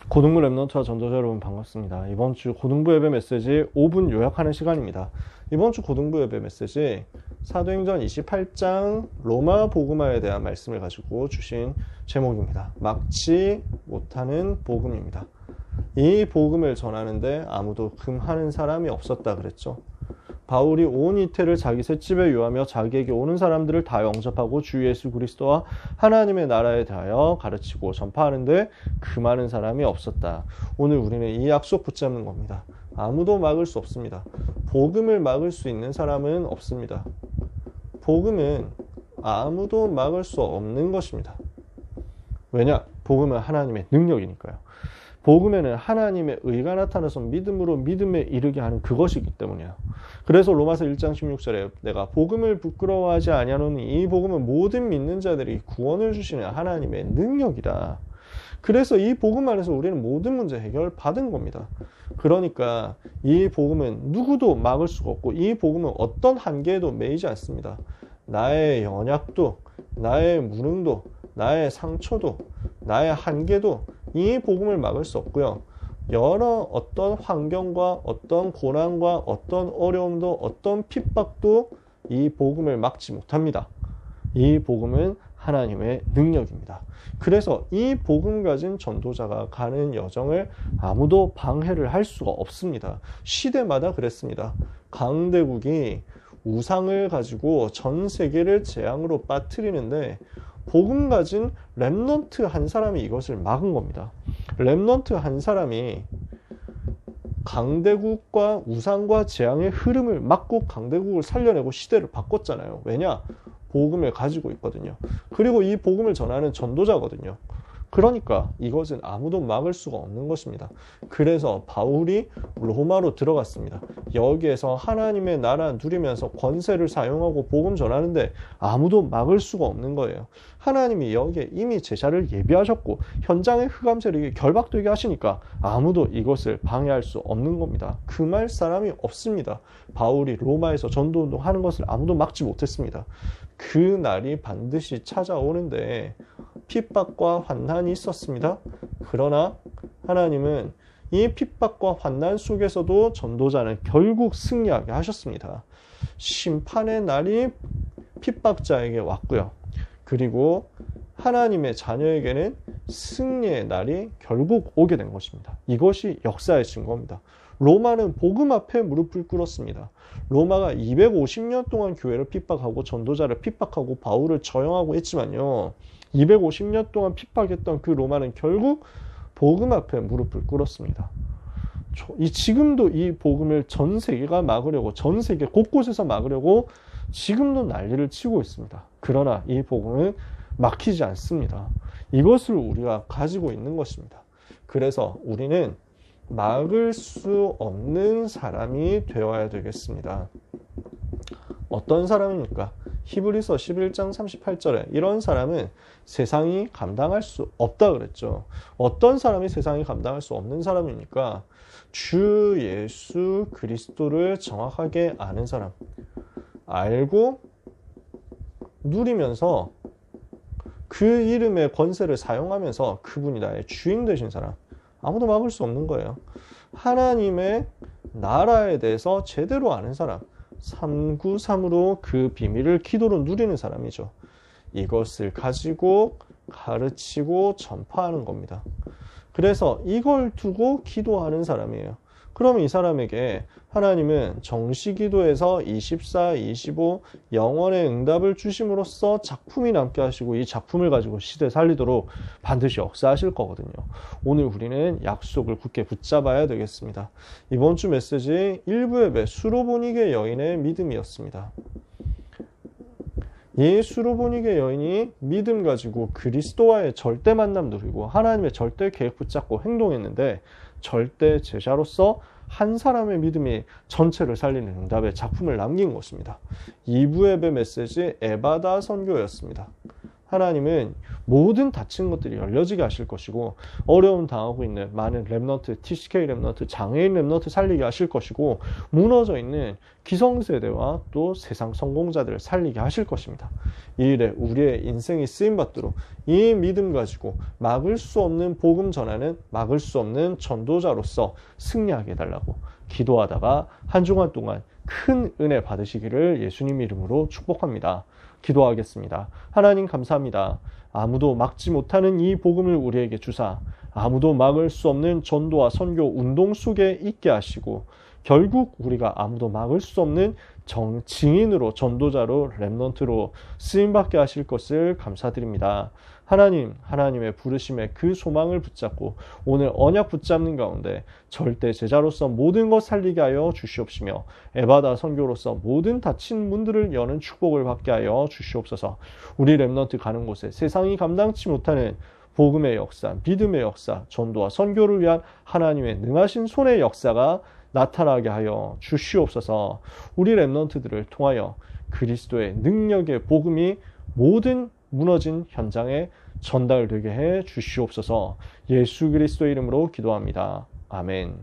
고등부 랩넌트와 전도자 여러분 반갑습니다. 이번 주 고등부 예배 메시지 5분 요약하는 시간입니다. 이번 주 고등부 예배 메시지 사도행전 28장 로마 복음화에 대한 말씀을 가지고 주신 제목입니다. 막지 못하는 복음입니다. 이 복음을 전하는데 아무도 금하는 사람이 없었다 그랬죠. 바울이 온 이태를 자기 셋집에 유하며 자기에게 오는 사람들을 다 영접하고 주 예수 그리스도와 하나님의 나라에 대하여 가르치고 전파하는데 금하는 사람이 없었다. 오늘 우리는 이 약속 붙잡는 겁니다. 아무도 막을 수 없습니다. 복음을 막을 수 있는 사람은 없습니다. 복음은 아무도 막을 수 없는 것입니다. 왜냐? 복음은 하나님의 능력이니까요. 복음에는 하나님의 의가 나타나서 믿음으로 믿음에 이르게 하는 그것이기 때문이에요. 그래서 로마서 1장 16절에 내가 복음을 부끄러워하지 아니하노니 이 복음은 모든 믿는 자들이 구원을 주시는 하나님의 능력이다. 그래서 이 복음 안에서 우리는 모든 문제 해결 받은 겁니다. 그러니까 이 복음은 누구도 막을 수가 없고 이 복음은 어떤 한계에도 매이지 않습니다. 나의 연약도, 나의 무능도, 나의 상처도, 나의 한계도 이 복음을 막을 수 없고요. 여러 어떤 환경과 어떤 고난과 어떤 어려움도 어떤 핍박도 이 복음을 막지 못합니다. 이 복음은 하나님의 능력입니다. 그래서 이 복음 가진 전도자가 가는 여정을 아무도 방해를 할 수가 없습니다. 시대마다 그랬습니다. 강대국이 우상을 가지고 전 세계를 재앙으로 빠뜨리는데 복음 가진 랩넌트 한 사람이 이것을 막은 겁니다. 랩넌트 한 사람이 강대국과 우상과 재앙의 흐름을 막고 강대국을 살려내고 시대를 바꿨잖아요. 왜냐? 복음을 가지고 있거든요. 그리고 이 복음을 전하는 전도자거든요. 그러니까 이것은 아무도 막을 수가 없는 것입니다. 그래서 바울이 로마로 들어갔습니다. 여기에서 하나님의 나라 누리면서 권세를 사용하고 복음 전하는데 아무도 막을 수가 없는 거예요. 하나님이 여기에 이미 제자를 예비하셨고 현장의 흑암세력이 결박되게 하시니까 아무도 이것을 방해할 수 없는 겁니다. 금할 사람이 없습니다. 바울이 로마에서 전도운동하는 것을 아무도 막지 못했습니다. 그 날이 반드시 찾아오는데 핍박과 환난이 있었습니다. 그러나 하나님은 이 핍박과 환난 속에서도 전도자는 결국 승리하게 하셨습니다. 심판의 날이 핍박자에게 왔고요. 그리고 하나님의 자녀에게는 승리의 날이 결국 오게 된 것입니다. 이것이 역사의 증거입니다. 로마는 복음 앞에 무릎을 꿇었습니다. 로마가 250년 동안 교회를 핍박하고 전도자를 핍박하고 바울을 처형하고 했지만요. 250년 동안 핍박했던 그 로마는 결국 복음 앞에 무릎을 꿇었습니다. 지금도 이 복음을 전 세계가 막으려고 전 세계 곳곳에서 막으려고 지금도 난리를 치고 있습니다. 그러나 이 복음은 막히지 않습니다. 이것을 우리가 가지고 있는 것입니다. 그래서 우리는 막을 수 없는 사람이 되어야 되겠습니다. 어떤 사람입니까? 히브리서 11장 38절에 이런 사람은 세상이 감당할 수 없다 그랬죠. 어떤 사람이 세상이 감당할 수 없는 사람입니까? 주 예수 그리스도를 정확하게 아는 사람. 알고 누리면서 그 이름의 권세를 사용하면서 그분이 나의 주인 되신 사람. 아무도 막을 수 없는 거예요. 하나님의 나라에 대해서 제대로 아는 사람. 393으로 그 비밀을 기도로 누리는 사람이죠. 이것을 가지고 가르치고 전파하는 겁니다. 그래서 이걸 두고 기도하는 사람이에요. 그러면 이 사람에게 하나님은 정시기도에서 24, 25 영원의 응답을 주심으로써 작품이 남게 하시고 이 작품을 가지고 시대 살리도록 반드시 역사하실 거거든요. 오늘 우리는 약속을 굳게 붙잡아야 되겠습니다. 이번 주 메시지 1부 예배 수로보니게 여인의 믿음이었습니다. 이 수로보니게 여인이 믿음 가지고 그리스도와의 절대 만남 누리고 하나님의 절대 계획 붙잡고 행동했는데 절대 제자로서 한 사람의 믿음이 전체를 살리는 응답의 작품을 남긴 것입니다. 2부 예배 메시지 에바다 선교였습니다. 하나님은 모든 닫힌 것들이 열려지게 하실 것이고, 어려움 당하고 있는 많은 렘넌트, TCK 렘넌트, 장애인 렘넌트 살리게 하실 것이고, 무너져 있는 기성세대와 또 세상 성공자들을 살리게 하실 것입니다. 이 일에 우리의 인생이 쓰임받도록 이 믿음 가지고 막을 수 없는 복음 전하는, 막을 수 없는 전도자로서 승리하게 해달라고 기도하다가 한 주간 동안 큰 은혜 받으시기를 예수님 이름으로 축복합니다. 기도하겠습니다. 하나님 감사합니다. 아무도 막지 못하는 이 복음을 우리에게 주사, 아무도 막을 수 없는 전도와 선교 운동 속에 있게 하시고, 결국 우리가 아무도 막을 수 없는 증인으로, 전도자로, 렘넌트로 쓰임받게 하실 것을 감사드립니다. 하나님, 하나님의 부르심에 그 소망을 붙잡고 오늘 언약 붙잡는 가운데 절대 제자로서 모든 것 살리게 하여 주시옵시며, 에바다 선교로서 모든 닫힌 문들을 여는 축복을 받게 하여 주시옵소서. 우리 렘넌트 가는 곳에 세상이 감당치 못하는 복음의 역사, 믿음의 역사, 전도와 선교를 위한 하나님의 능하신 손의 역사가 나타나게 하여 주시옵소서. 우리 렘넌트들을 통하여 그리스도의 능력의 복음이 모든 무너진 현장에 전달되게 해 주시옵소서. 예수 그리스도 이름으로 기도합니다. 아멘.